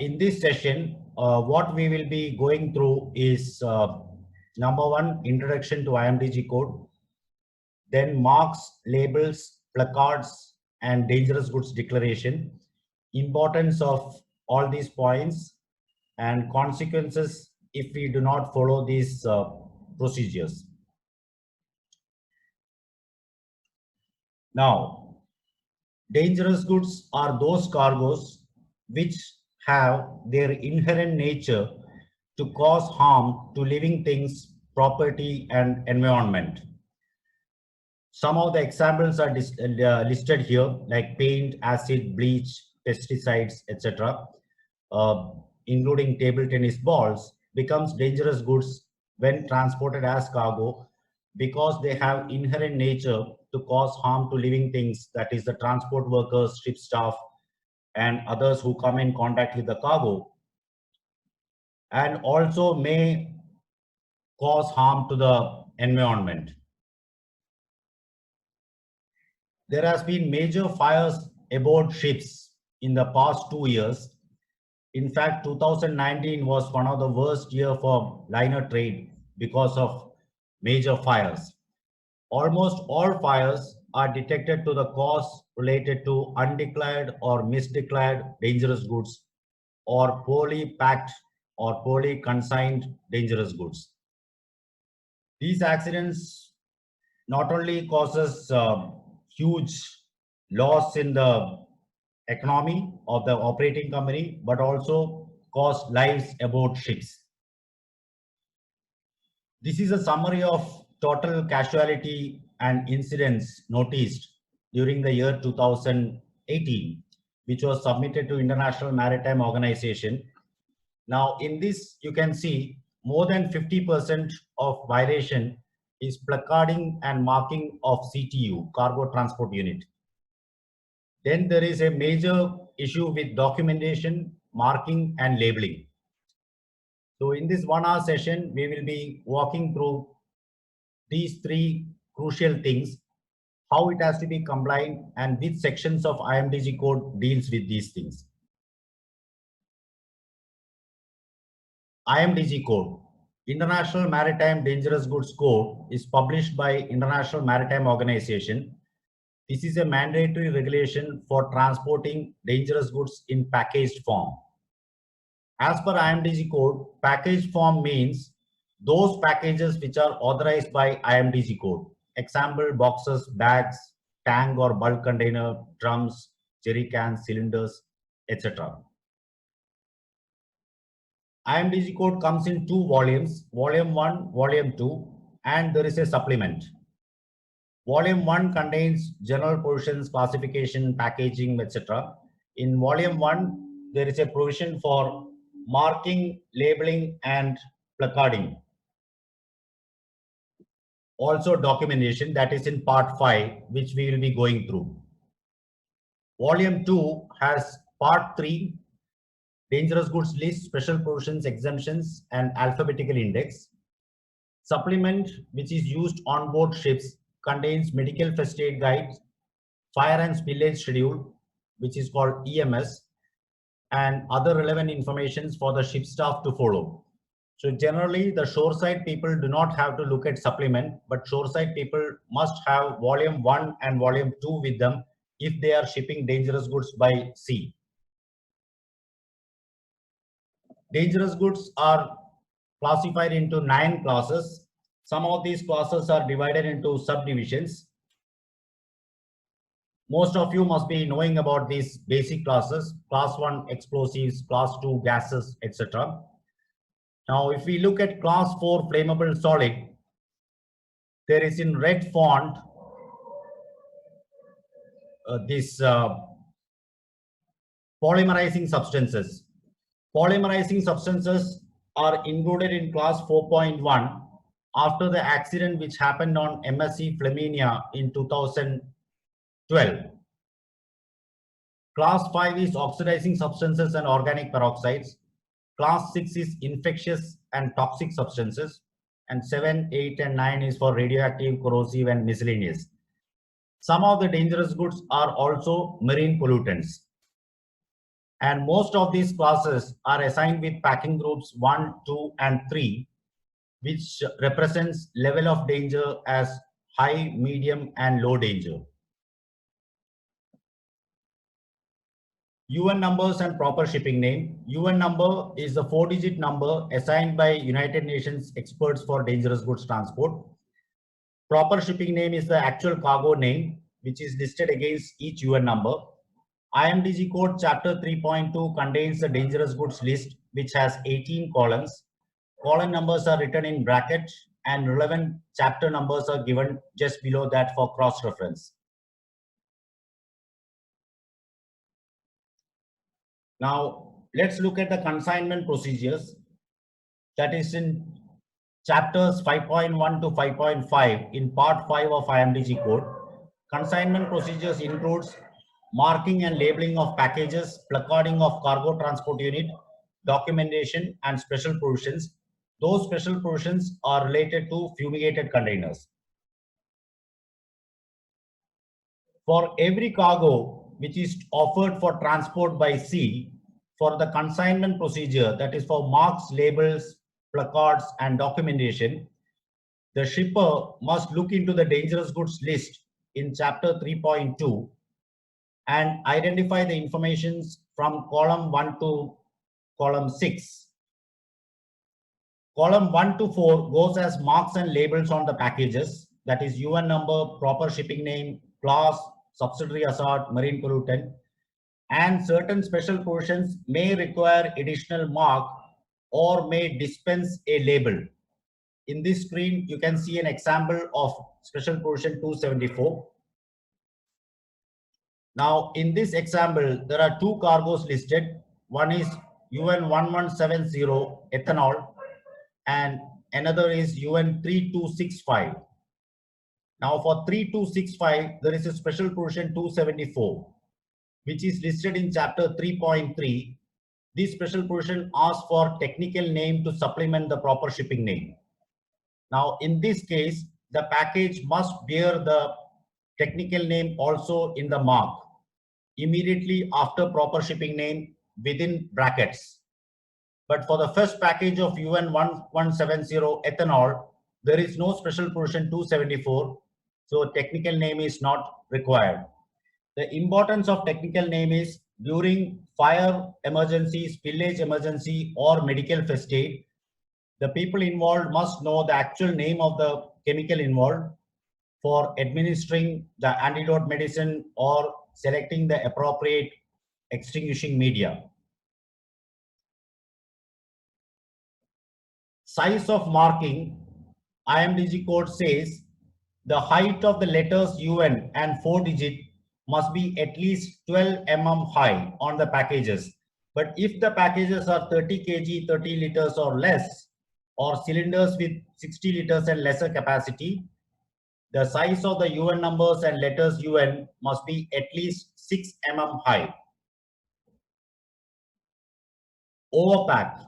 In this session, what we will be going through is number one, introduction to IMDG code, then marks, labels, placards, and dangerous goods declaration, importance of all these points, and consequences if we do not follow these procedures. Now, dangerous goods are those cargoes which have their inherent nature to cause harm to living things, property, and environment. Some of the examples are listed here, like paint, acid, bleach, pesticides, etc., including table tennis balls, becomes dangerous goods when transported as cargo because they have inherent nature to cause harm to living things, that is the transport workers, ship staff, and others who come in contact with the cargo, and also may cause harm to the environment. There has been major fires aboard ships in the past 2 years. In fact, 2019 was one of the worst years for liner trade because of major fires. Almost all fires are detected to the cause related to undeclared or misdeclared dangerous goods or poorly packed or poorly consigned dangerous goods. These accidents not only causes huge loss in the economy of the operating company, but also cost lives aboard ships. This is a summary of total casualty and incidents noticed during the year 2018, which was submitted to International Maritime Organization. Now, in this, you can see more than 50% of violation is placarding and marking of CTU, Cargo Transport Unit. Then there is a major issue with documentation, marking, and labeling. So in this 1 hour session, we will be walking through these three crucial things, how it has to be compliant, and which sections of IMDG code deals with these things. IMDG code, International Maritime Dangerous Goods Code, is published by International Maritime Organization. This is a mandatory regulation for transporting dangerous goods in packaged form. As per IMDG code, packaged form means those packages which are authorized by IMDG code. Example, boxes, bags, tank or bulk container, drums, jerry cans, cylinders, etc. IMDG code comes in 2 volumes, volume 1, volume 2, and there is a supplement. Volume 1 contains general provisions, classification, packaging, etc. In volume 1, there is a provision for marking, labeling, and placarding. Also documentation, that is in part 5, which we will be going through. Volume 2 has part 3, dangerous goods list, special provisions, exemptions, and alphabetical index. Supplement, which is used on board ships, contains medical first aid guides, fire and spillage schedule, which is called EMS, and other relevant informations for the ship staff to follow. So generally, the shoreside people do not have to look at supplement, but shoreside people must have volume 1 and volume 2 with them if they are shipping dangerous goods by sea. Dangerous goods are classified into 9 classes. Some of these classes are divided into subdivisions. Most of you must be knowing about these basic classes: class 1 explosives, class 2 gases, etc. Now, if we look at class 4 flammable solid, there is in red font this polymerizing substances. Polymerizing substances are included in class 4.1 after the accident which happened on MSC Flaminia in 2012. Class 5 is oxidizing substances and organic peroxides. Class 6 is infectious and toxic substances. And 7, 8, and 9 is for radioactive, corrosive, and miscellaneous. Some of the dangerous goods are also marine pollutants. And most of these classes are assigned with packing groups 1, 2, and 3, which represents level of danger as high, medium, and low danger. UN numbers and proper shipping name. UN number is the 4-digit number assigned by United Nations experts for dangerous goods transport. Proper shipping name is the actual cargo name, which is listed against each UN number. IMDG code chapter 3.2 contains the dangerous goods list, which has 18 columns. Column numbers are written in bracket and relevant chapter numbers are given just below that for cross-reference. Now, let's look at the consignment procedures. That is in chapters 5.1 to 5.5 in part 5 of IMDG code. Consignment procedures includes marking and labeling of packages, placarding of cargo transport unit, documentation, and special provisions. Those special provisions are related to fumigated containers. For every cargo which is offered for transport by sea, for the consignment procedure, that is for marks, labels, placards, and documentation, the shipper must look into the dangerous goods list in chapter 3.2 and identify the information from column 1 to column 6. Column 1 to 4 goes as marks and labels on the packages, that is UN number, proper shipping name, class, subsidiary hazard, marine pollutant, and certain special provisions may require additional mark or may dispense a label. In this screen, you can see an example of special provision 274. Now, in this example, there are two cargoes listed. One is UN 1170 ethanol and another is UN 3265. Now, for 3265, there is a special provision 274, which is listed in chapter 3.3. This special provision asks for technical name to supplement the proper shipping name. Now, in this case, the package must bear the technical name also in the mark immediately after proper shipping name within brackets. But for the first package of UN 1170 ethanol, there is no special provision 274, so technical name is not required. The importance of technical name is during fire emergency, spillage emergency, or medical first aid, the people involved must know the actual name of the chemical involved for administering the antidote medicine or selecting the appropriate extinguishing media. Size of marking, IMDG code says the height of the letters UN and 4-digit must be at least 12 mm high on the packages. But if the packages are 30 kg, 30 liters or less, or cylinders with 60 liters and lesser capacity, the size of the UN numbers and letters UN must be at least 6 mm high. Overpack.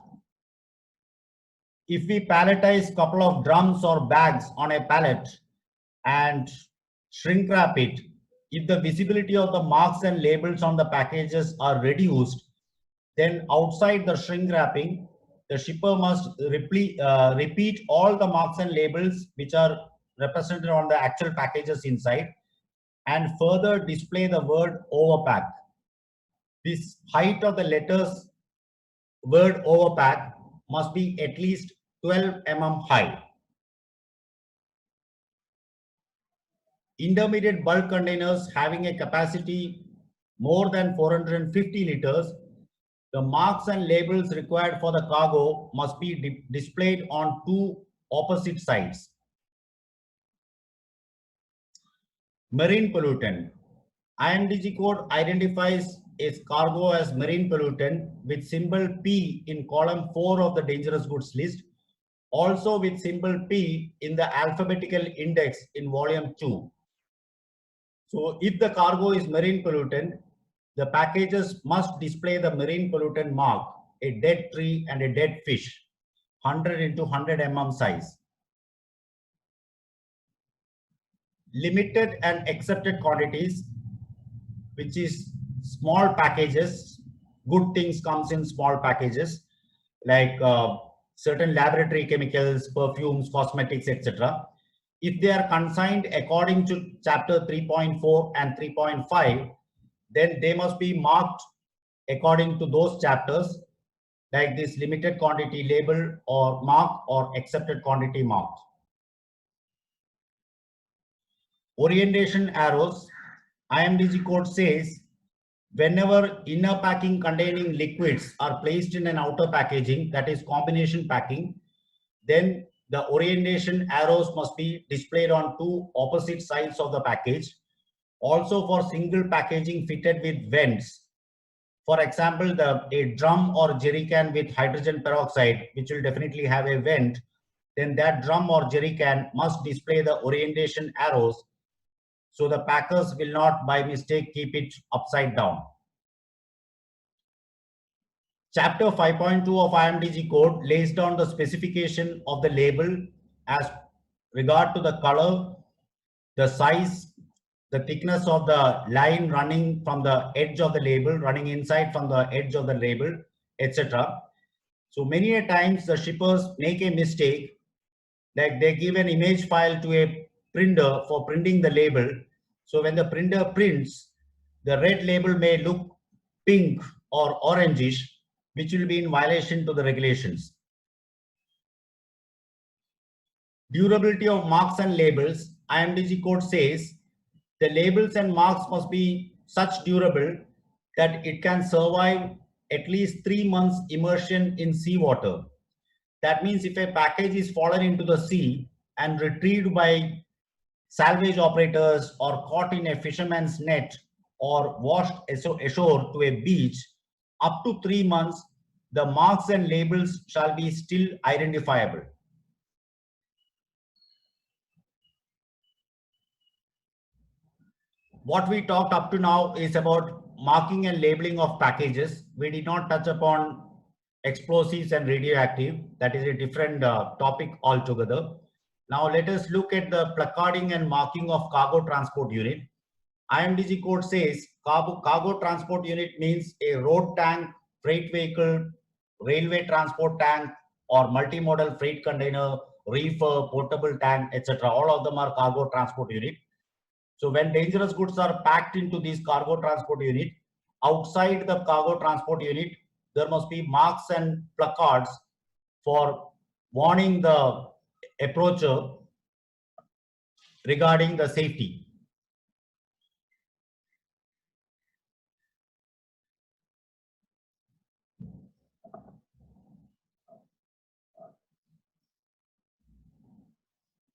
If we palletize couple of drums or bags on a pallet and shrink wrap it, if the visibility of the marks and labels on the packages are reduced, then outside the shrink wrapping, the shipper must repeat all the marks and labels which are represented on the actual packages inside and further display the word overpack. This height of the letters word overpack must be at least 12 mm high. Intermediate bulk containers having a capacity more than 450 liters, the marks and labels required for the cargo must be displayed on two opposite sides. Marine pollutant. IMDG code identifies a cargo as marine pollutant with symbol P in column 4 of the dangerous goods list, also with symbol P in the alphabetical index in volume 2. So if the cargo is marine pollutant, the packages must display the marine pollutant mark, a dead tree and a dead fish, 100 into 100 mm size. Limited and accepted quantities, which is small packages good things comes in small packages, like certain laboratory chemicals, perfumes, cosmetics, etc. If they are consigned according to chapter 3.4 and 3.5, then they must be marked according to those chapters, like this limited quantity label or mark or accepted quantity marked. Orientation arrows. IMDG code says whenever inner packing containing liquids are placed in an outer packaging, that is combination packing, then the orientation arrows must be displayed on two opposite sides of the package. Also for single packaging fitted with vents. For example, a drum or jerry can with hydrogen peroxide, which will definitely have a vent, then that drum or jerry can must display the orientation arrows, so the packers will not by mistake keep it upside down. Chapter 5.2 of IMDG code lays down the specification of the label as regard to the color, the size, the thickness of the line running from the edge of the label, running inside from the edge of the label, etc. So many a times the shippers make a mistake, like they give an image file to a printer for printing the label. So when the printer prints, the red label may look pink or orangish, which will be in violation to the regulations. Durability of marks and labels. IMDG code says the labels and marks must be such durable that it can survive at least 3 months immersion in seawater. That means if a package is fallen into the sea and retrieved by salvage operators or caught in a fisherman's net or washed ashore to a beach, up to 3 months, the marks and labels shall be still identifiable. What we talked up to now is about marking and labeling of packages. We did not touch upon explosives and radioactive. That is a different topic altogether. Now let us look at the placarding and marking of cargo transport unit. IMDG code says cargo transport unit means a road tank, freight vehicle, railway transport tank, or multimodal freight container, reefer, portable tank, etc. All of them are cargo transport unit. So when dangerous goods are packed into this cargo transport unit, outside the cargo transport unit, there must be marks and placards for warning the approacher regarding the safety.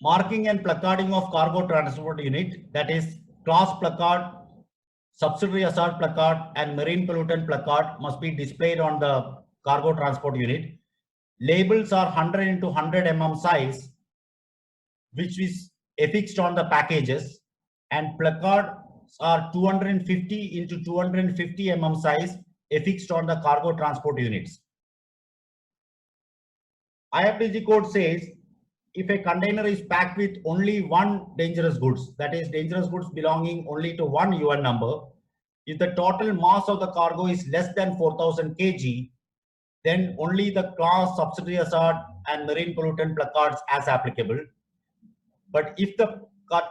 Marking and placarding of cargo transport unit, that is class placard, subsidiary hazard placard, and marine pollutant placard must be displayed on the cargo transport unit. Labels are 100 into 100 mm size, which is affixed on the packages, and placards are 250 into 250 mm size affixed on the cargo transport units. IFDG code says if a container is packed with only one dangerous goods, that is dangerous goods belonging only to one UN number, if the total mass of the cargo is less than 4,000 kg, then only the class, subsidiary hazard, and marine pollutant placards as applicable. But if the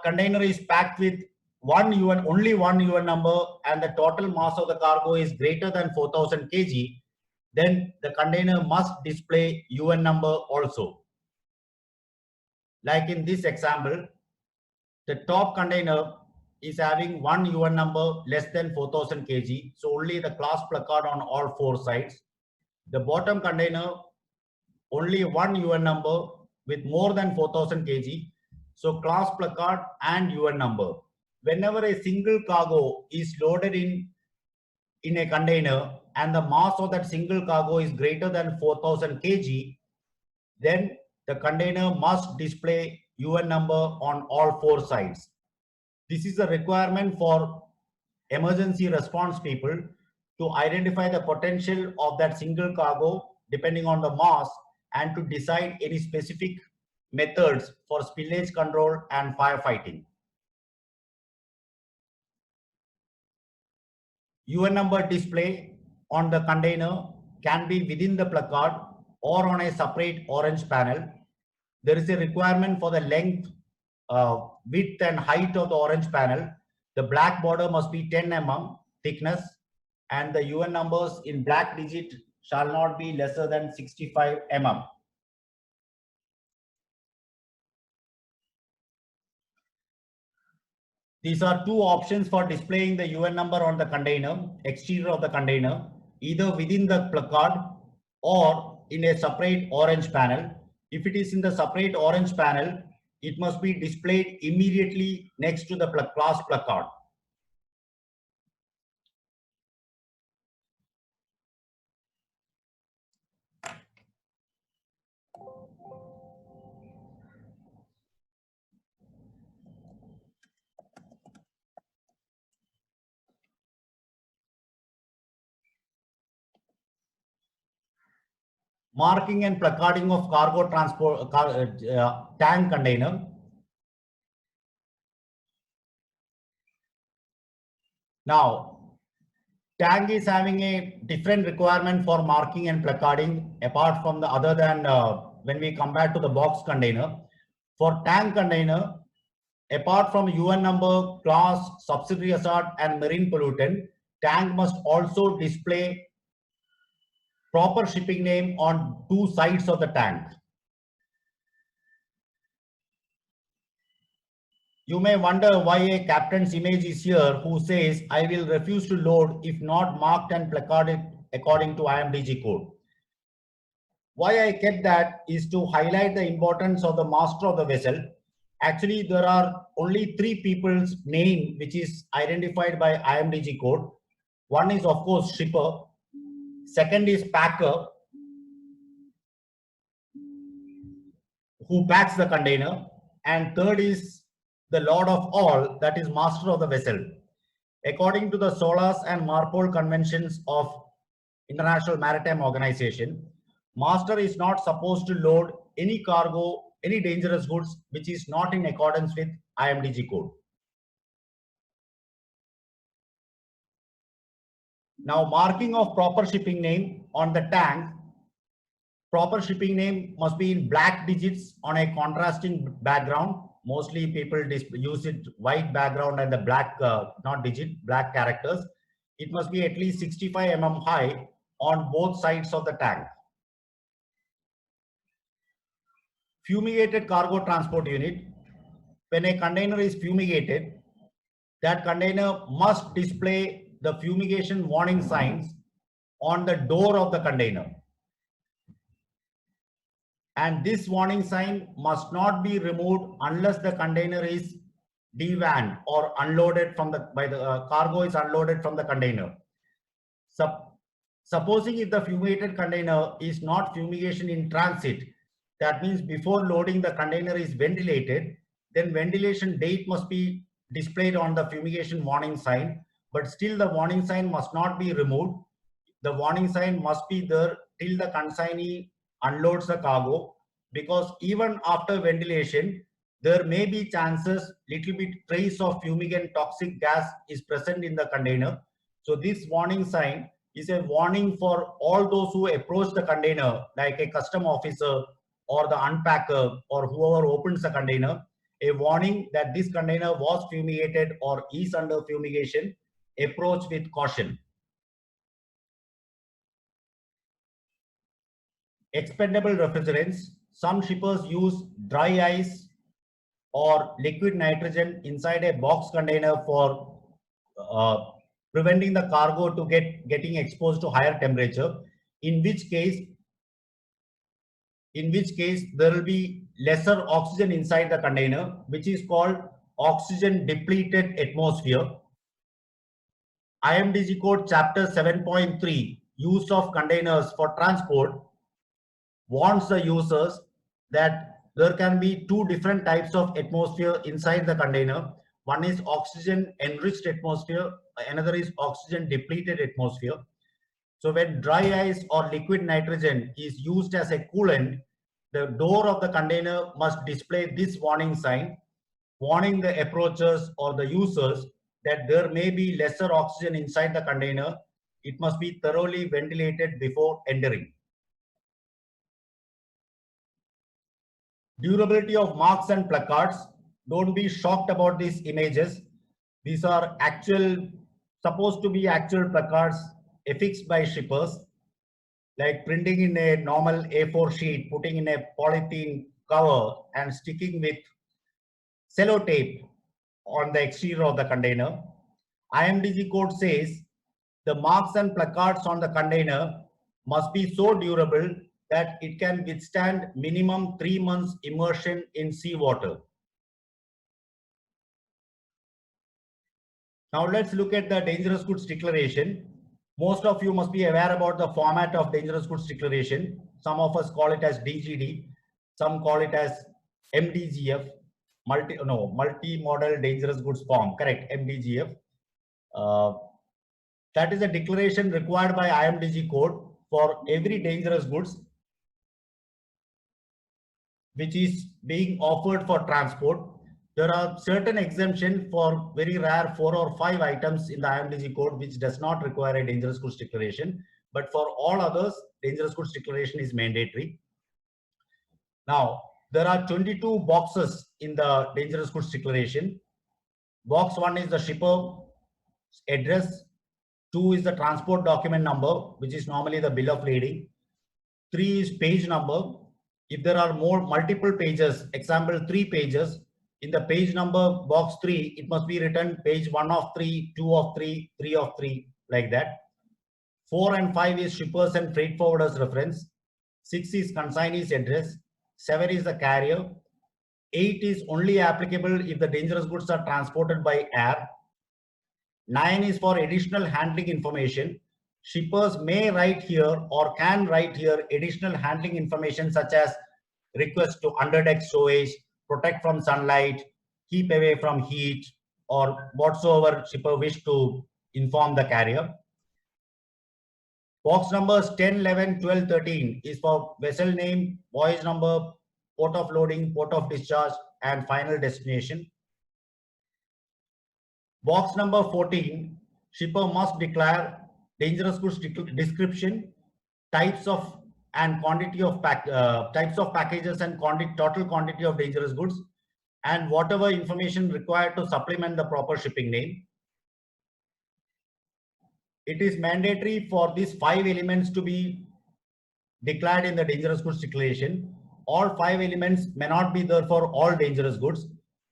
container is packed with only one UN number, and the total mass of the cargo is greater than 4,000 kg, then the container must display UN number also. Like in this example, the top container is having one UN number less than 4,000 kg, so only the class placard on all four sides. The bottom container, only one UN number with more than 4,000 kg, so class placard and UN number. Whenever a single cargo is loaded in a container and the mass of that single cargo is greater than 4,000 kg, then the container must display UN number on all four sides. This is a requirement for emergency response people to identify the potential of that single cargo depending on the mass and to decide any specific methods for spillage control and firefighting. UN number display on the container can be within the placard or on a separate orange panel. There is a requirement for the length, width and height of the orange panel. The black border must be 10 mm thickness, and the UN numbers in black digit shall not be lesser than 65 mm. These are two options for displaying the UN number on the container, exterior of the container, either within the placard or in a separate orange panel. If it is in the separate orange panel, it must be displayed immediately next to the class placard. Marking and placarding of cargo transport tank container. Now, tank is having a different requirement for marking and placarding apart from the other than when we compare to the box container. For tank container, apart from UN number, class, subsidiary hazard and marine pollutant, tank must also display proper shipping name on two sides of the tank. You may wonder why a captain's image is here who says, I will refuse to load if not marked and placarded according to IMDG code. Why I kept that is to highlight the importance of the master of the vessel. Actually, there are only three people's name which is identified by IMDG code. One is, of course, shipper. Second is packer, who packs the container. And third is the lord of all, that is master of the vessel. According to the SOLAS and MARPOL conventions of International Maritime Organization, master is not supposed to load any cargo, any dangerous goods which is not in accordance with IMDG code. Now, marking of proper shipping name on the tank. Proper shipping name must be in black digits on a contrasting background. Mostly people use it white background and the black, not digit, black characters. It must be at least 65 mm high on both sides of the tank. Fumigated cargo transport unit. When a container is fumigated, that container must display the fumigation warning signs on the door of the container. And this warning sign must not be removed unless the container is devanned or unloaded from the cargo is unloaded from the container. Supposing if the fumigated container is not fumigation in transit, that means before loading the container is ventilated, then ventilation date must be displayed on the fumigation warning sign, but still the warning sign must not be removed. The warning sign must be there till the consignee unloads the cargo, because even after ventilation, there may be chances little bit trace of fumigant toxic gas is present in the container. So this warning sign is a warning for all those who approach the container, like a custom officer or the unpacker or whoever opens the container, a warning that this container was fumigated or is under fumigation. Approach with caution. Expendable refrigerants. Some shippers use dry ice or liquid nitrogen inside a box container for preventing the cargo to getting exposed to higher temperature, in which case there will be lesser oxygen inside the container, which is called oxygen depleted atmosphere. IMDG code chapter 7.3 use of containers for transport warns the users that there can be two different types of atmosphere inside the container. One is oxygen enriched atmosphere, another is oxygen depleted atmosphere. So when dry ice or liquid nitrogen is used as a coolant, the door of the container must display this warning sign, warning the approachers or the users that there may be lesser oxygen inside the container It must be thoroughly ventilated before entering. Durability of marks and placards. Don't be shocked about these images. These are supposed to be actual placards affixed by shippers, like printing in a normal A4 sheet, putting in a polythene cover and sticking with sellotape on the exterior of the container. IMDG code says the marks and placards on the container must be so durable that it can withstand minimum 3 months immersion in seawater. Now let's look at the dangerous goods declaration. Most of you must be aware about the format of dangerous goods declaration. Some of us call it as DGD, some call it as MDGF, multi-model dangerous goods form, correct, MDGF. That is a declaration required by IMDG code for every dangerous goods which is being offered for transport. There are certain exemptions for very rare 4 or 5 items in the IMDG code which does not require a dangerous goods declaration, but for all others, dangerous goods declaration is mandatory. Now, there are 22 boxes in the dangerous goods declaration. Box 1 is the shipper address, 2 is the transport document number, which is normally the bill of lading, 3 is page number. If there are multiple pages, example 3 pages, in the page number box 3, it must be written page 1 of 3, 2 of 3, 3 of 3, like that. 4 and 5 is shippers and freight forwarders reference. 6 is consignee's address. 7 is the carrier. 8 is only applicable if the dangerous goods are transported by air. 9 is for additional handling information. Shippers may write here or can write here additional handling information such as request to underdeck stowage, protect from sunlight, keep away from heat, or whatsoever shipper wish to inform the carrier. Box numbers 10, 11, 12, 13 is for vessel name, voyage number, port of loading, port of discharge, and final destination. Box number 14, shipper must declare dangerous goods description, types of and quantity of types of packages and total quantity of dangerous goods, and whatever information required to supplement the proper shipping name. It is mandatory for these 5 elements to be declared in the dangerous goods declaration. All 5 elements may not be there for all dangerous goods,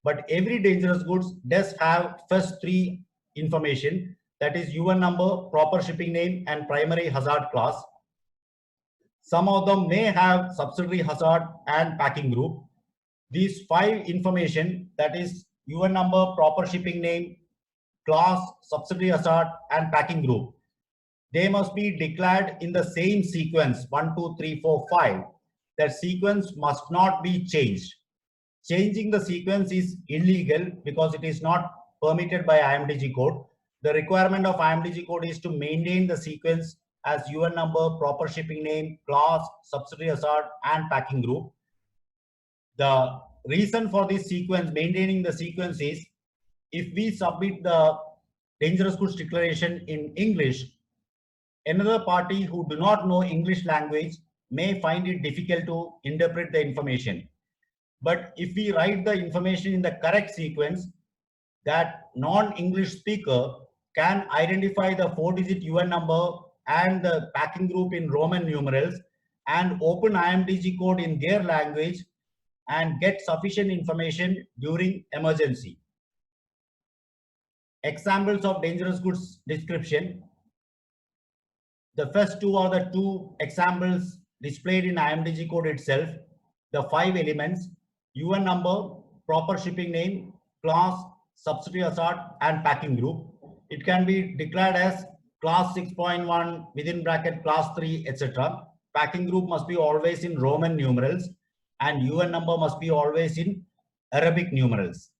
but every dangerous goods does have first 3 information, that is UN number, proper shipping name, and primary hazard class. Some of them may have subsidiary hazard and packing group. These 5 information, that is UN number, proper shipping name, class, subsidiary hazard, and packing group, they must be declared in the same sequence 1, 2, 3, 4, 5. That sequence must not be changed. Changing the sequence is illegal because it is not permitted by IMDG code. The requirement of IMDG code is to maintain the sequence as UN number, proper shipping name, class, subsidiary hazard, and packing group. The reason for this sequence, maintaining the sequence, is if we submit the dangerous goods declaration in English, another party who do not know English language may find it difficult to interpret the information. But if we write the information in the correct sequence, that non-English speaker can identify the 4-digit UN number and the packing group in Roman numerals and open IMDG code in their language and get sufficient information during emergency. Examples of dangerous goods description. The first 2 are the 2 examples displayed in IMDG code itself. The 5 elements, UN number, proper shipping name, class, subsidiary hazard, and packing group. It can be declared as class 6.1 within bracket class 3, etc. Packing group must be always in Roman numerals and UN number must be always in Arabic numerals.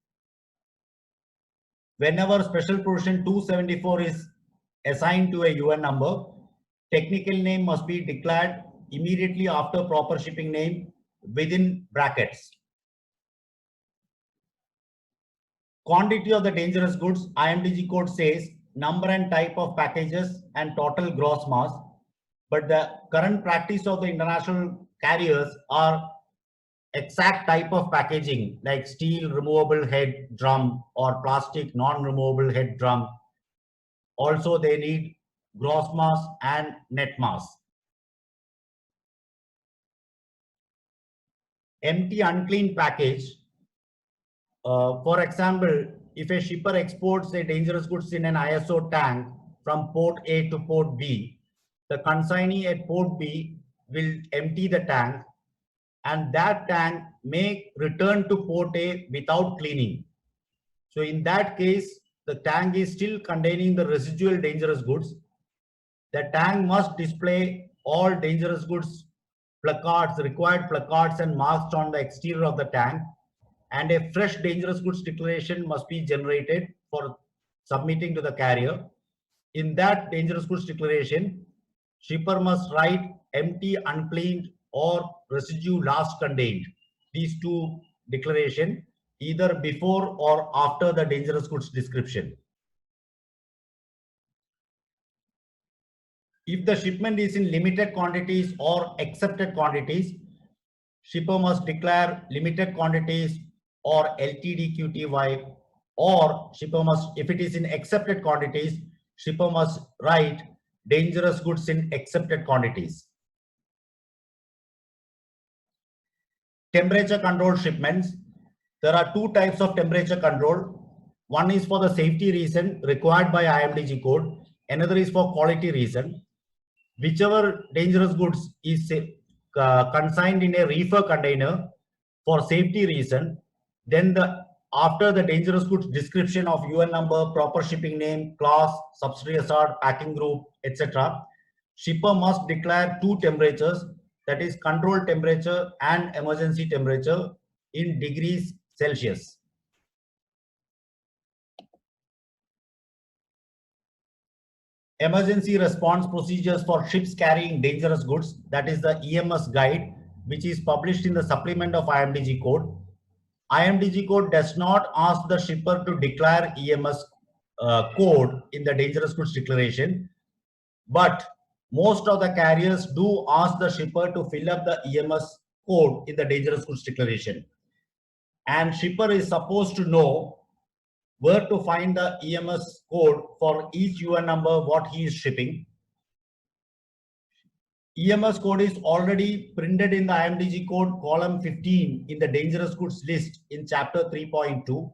Whenever special provision 274 is assigned to a UN number, technical name must be declared immediately after proper shipping name within brackets. Quantity of the dangerous goods, IMDG code says number and type of packages, and total gross mass. But the current practice of the international carriers are exact type of packaging like steel removable head drum or plastic non-removable head drum. Also, they need gross mass and net mass. Empty unclean package. For example, if a shipper exports a dangerous goods in an ISO tank from port A to port B, the consignee at port B will empty the tank, and that tank may return to port A without cleaning. So in that case, the tank is still containing the residual dangerous goods. The tank must display all dangerous goods placards, required placards and marks on the exterior of the tank, and a fresh dangerous goods declaration must be generated for submitting to the carrier. In that dangerous goods declaration, shipper must write empty, uncleaned, or residue last contained. These two declaration either before or after the dangerous goods description. If the shipment is in limited quantities or accepted quantities, shipper must declare limited quantities or LTDQTY, or shipper must, if it is in accepted quantities, shipper must write dangerous goods in accepted quantities. Temperature control shipments. There are two types of temperature control. One is for the safety reason required by IMDG code. Another is for quality reason. Whichever dangerous goods is consigned in a reefer container for safety reason, then after the dangerous goods description of UN number, proper shipping name, class, subsidiary hazard, packing group, etc., shipper must declare two temperatures, that is control temperature and emergency temperature in degrees Celsius. Emergency response procedures for ships carrying dangerous goods, that is the EMS guide, which is published in the supplement of IMDG code. IMDG code does not ask the shipper to declare EMS code in the dangerous goods declaration, but most of the carriers do ask the shipper to fill up the EMS code in the dangerous goods declaration. And shipper is supposed to know where to find the EMS code for each UN number what he is shipping. EMS code is already printed in the IMDG code column 15 in the dangerous goods list in chapter 3.2.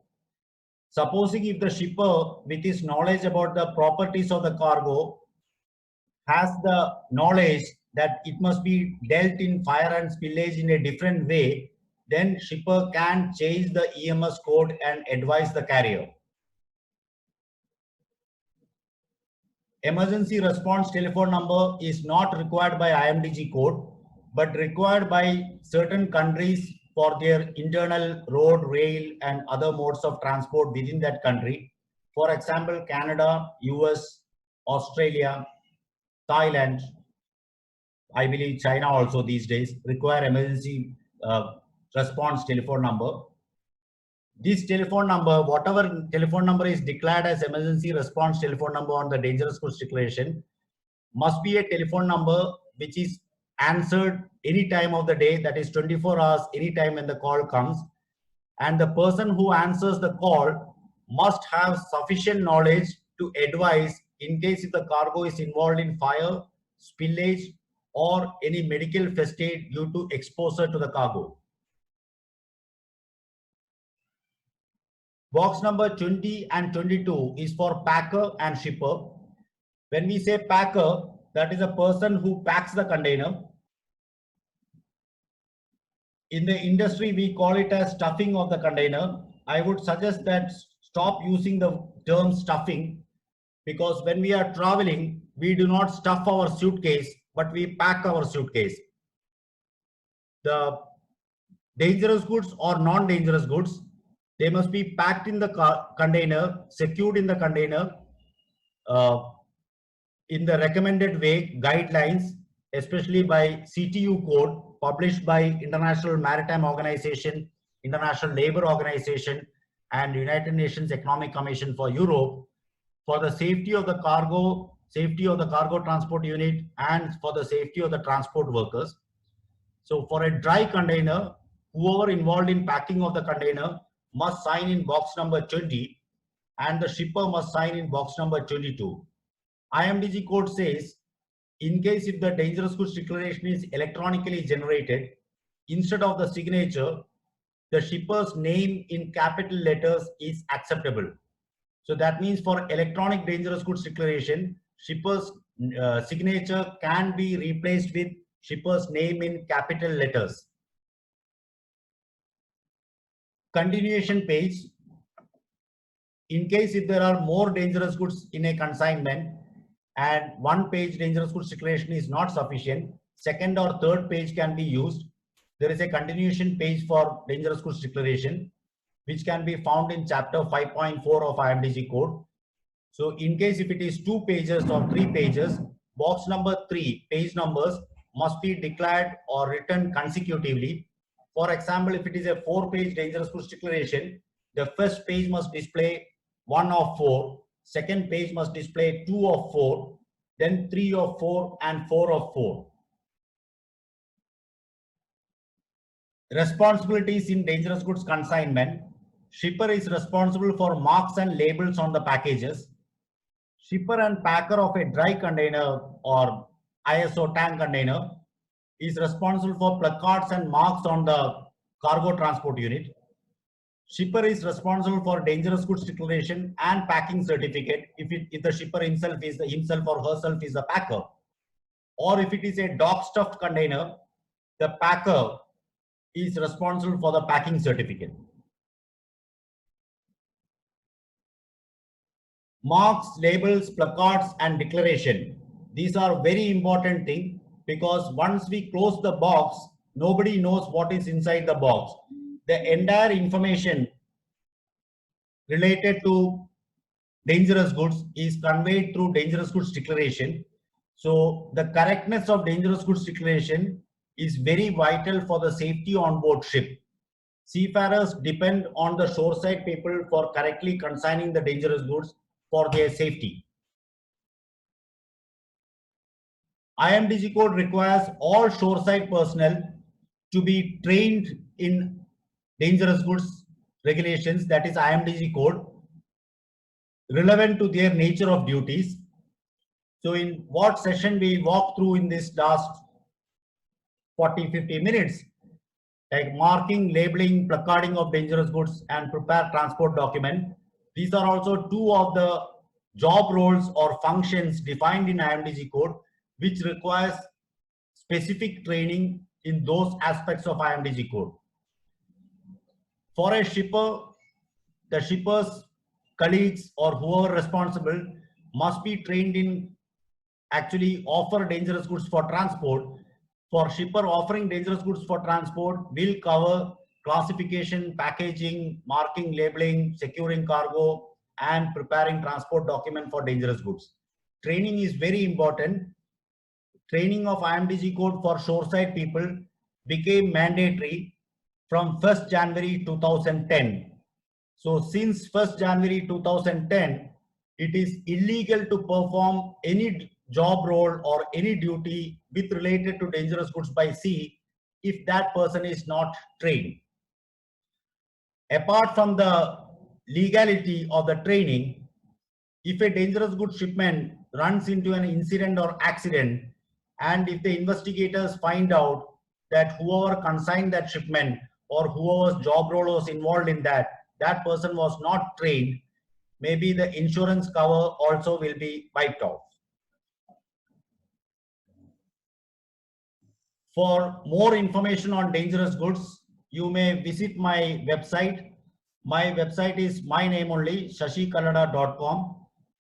Supposing if the shipper with his knowledge about the properties of the cargo has the knowledge that it must be dealt in fire and spillage in a different way, then shipper can change the EMS code and advise the carrier. Emergency response telephone number is not required by IMDG code, but required by certain countries for their internal road, rail, and other modes of transport within that country. For example, Canada, US, Australia, Thailand, I believe China also these days require emergency response telephone number. This telephone number, whatever telephone number is declared as emergency response telephone number on the dangerous goods declaration, must be a telephone number which is answered any time of the day, that is 24 hours, any time when the call comes. And the person who answers the call must have sufficient knowledge to advise in case if the cargo is involved in fire, spillage, or any medical first aid due to exposure to the cargo. Box number 20 and 22 is for packer and shipper. When we say packer, that is a person who packs the container. In the industry, we call it as stuffing of the container. I would suggest that stop using the term stuffing, because when we are traveling, we do not stuff our suitcase, but we pack our suitcase. The dangerous goods or non-dangerous goods, they must be packed in the container, secured in the container, in the recommended way, guidelines, especially by CTU code published by International Maritime Organization, International Labour Organization, and United Nations Economic Commission for Europe. for the safety of the cargo transport unit, and for the safety of the transport workers. So for a dry container, whoever involved in packing of the container must sign in box number 20 and the shipper must sign in box number 22. IMDG code says, in case if the dangerous goods declaration is electronically generated, instead of the signature, the shipper's name in capital letters is acceptable. So that means for electronic dangerous goods declaration, shipper's signature can be replaced with shipper's name in capital letters. Continuation page. In case if there are more dangerous goods in a consignment and one page dangerous goods declaration is not sufficient, second or third page can be used. There is a continuation page for dangerous goods declaration, which can be found in chapter 5.4 of IMDG code. So in case if it is 2 pages or 3 pages, box number 3 page numbers must be declared or written consecutively. For example, if it is a 4-page dangerous goods declaration, the first page must display 1 of 4, second page must display 2 of 4, then 3 of 4 and 4 of 4. Responsibilities in dangerous goods consignment. Shipper is responsible for marks and labels on the packages. Shipper and packer of a dry container or ISO tank container is responsible for placards and marks on the cargo transport unit. Shipper is responsible for dangerous goods declaration and packing certificate if the shipper himself or herself is the packer. Or if it is a dock stuffed container, the packer is responsible for the packing certificate. Marks, labels, placards, and declaration. These are very important thing because once we close the box, nobody knows what is inside the box. The entire information related to dangerous goods is conveyed through dangerous goods declaration. So the correctness of dangerous goods declaration is very vital for the safety on board ship. Seafarers depend on the shoreside people for correctly consigning the dangerous goods for their safety. IMDG code requires all shoreside personnel to be trained in dangerous goods regulations, that is IMDG code, relevant to their nature of duties. So in what session we walk through in this last 40-50 minutes, like marking, labeling, placarding of dangerous goods and prepare transport document. These are also 2 of the job roles or functions defined in IMDG code, which requires specific training in those aspects of IMDG code. For a shipper, the shipper's colleagues or whoever responsible must be trained in actually offer dangerous goods for transport. For shipper, offering dangerous goods for transport will cover classification, packaging, marking, labeling, securing cargo, and preparing transport document for dangerous goods. Training is very important. Training of IMDG code for shoreside people became mandatory from 1st January 2010. So since 1st January 2010, it is illegal to perform any job role or any duty with related to dangerous goods by sea if that person is not trained. Apart from the legality of the training, if a dangerous goods shipment runs into an incident or accident, and if the investigators find out that whoever consigned that shipment or whoever's job role was involved in that person was not trained, maybe the insurance cover also will be wiped off. For more information on dangerous goods, you may visit my website. My website is my name only, shashikallada.com.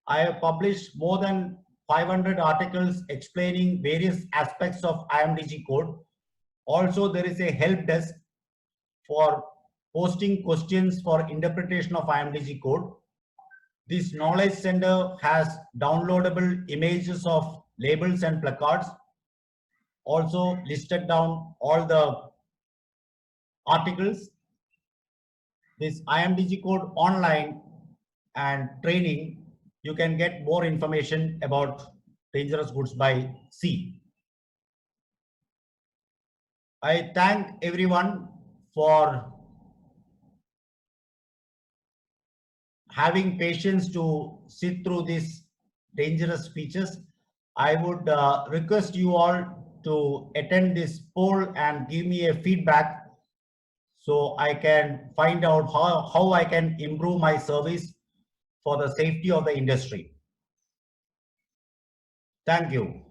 I have published more than 500 articles explaining various aspects of IMDG code. Also, there is a help desk for posting questions for interpretation of IMDG code. This knowledge center has downloadable images of labels and placards. Also listed down all the articles. This IMDG code online and training you can get more information about dangerous goods by sea. I thank everyone for having patience to sit through these dangerous speeches. I would request you all to attend this poll and give me a feedback so I can find out how I can improve my service for the safety of the industry. Thank you.